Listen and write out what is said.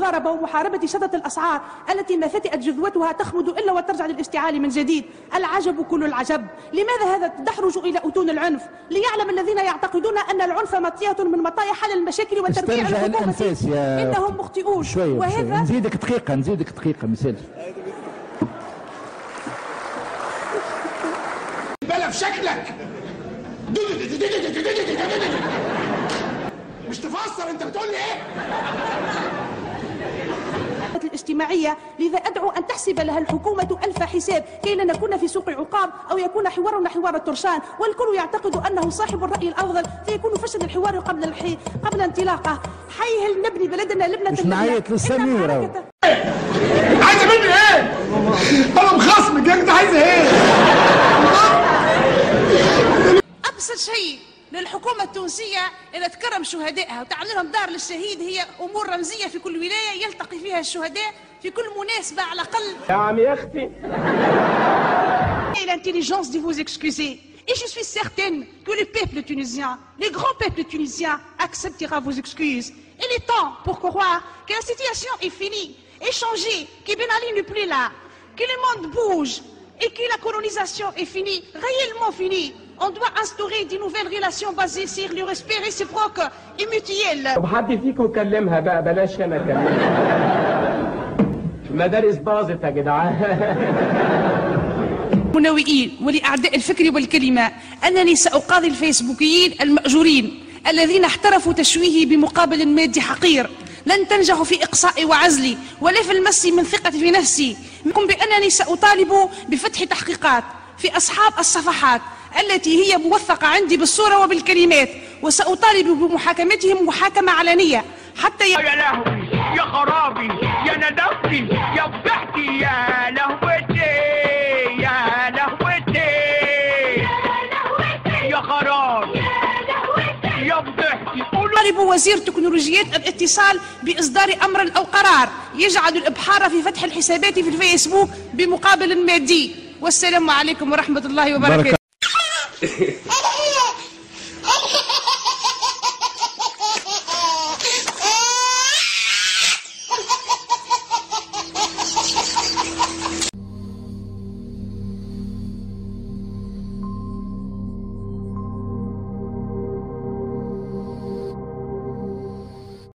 المضاربة ومحاربة شتت الأسعار التي ما فتئت جذوتها تخمد إلا وترجع للاستعال من جديد. العجب كل العجب، لماذا هذا التدحرج إلى أتون العنف؟ ليعلم الذين يعتقدون أن العنف مطية من مطايا حل المشاكل وتربيع الحكومة إنهم مخطئون. وهذا نزيدك دقيقة مثال بلا في شكلك مش تفسر انت بتقول لي ايه؟ الاجتماعية، لذا أدعو أن تحسب لها الحكومة ألف حساب كي لا نكون في سوق عقاب أو يكون حوارنا حوار الترشان والكل يعتقد أنه صاحب الرأي الأفضل فيكون فشل الحوار قبل انطلاقه. حي هل نبني بلدنا لبنة مش نعيط للسمير عايزة مني ايه؟ أنا مخصمك يا أخي، عايزة ايه؟ أبسط شيء للحكومة التونسية إذا تكرم شهدائها وتعمل لهم دار للشهيد هي أمور رمزية في كل ولاية يلتقي فيها الشهداء في كل مناسبة على الأقل. يا عم يا أختي. Et l'intelligence de vous excuser. Et je suis certaine que le peuple tunisien, le grand peuple tunisien, acceptera vos excuses. Il est temps pour croire que la situation est finie, est changée, que Ben Ali n'est plus là, que le monde bouge et que la colonisation est finie, réellement finie. On doit instaurer de nouvelles relations basées sur le respect réciproque et mutuel. طب حد فيكم كلمها بقى، بلاش انا اكلمها. المدارس باظت يا جدعان. منوئين ولأعداء الفكر والكلمة أنني سأقاضي الفيسبوكيين المأجورين الذين احترفوا تشويهي بمقابل مادي حقير. لن تنجحوا في إقصائي وعزلي ولا في المس من ثقتي في نفسي. منكم بأنني سأطالب بفتح تحقيقات في أصحاب الصفحات التي هي موثقة عندي بالصورة وبالكلمات، وسأطالب بمحاكمتهم محاكمة علنية حتى يا لهوي يا خرابي يا ندمتي يا فضحتي يا لهوتي يا لهوتي يا خرابي يا فضحتي. طالب وزير تكنولوجيات الاتصال بإصدار أمر أو قرار يجعل الإبحار في فتح الحسابات في الفيسبوك بمقابل مادي. والسلام عليكم ورحمة الله وبركاته.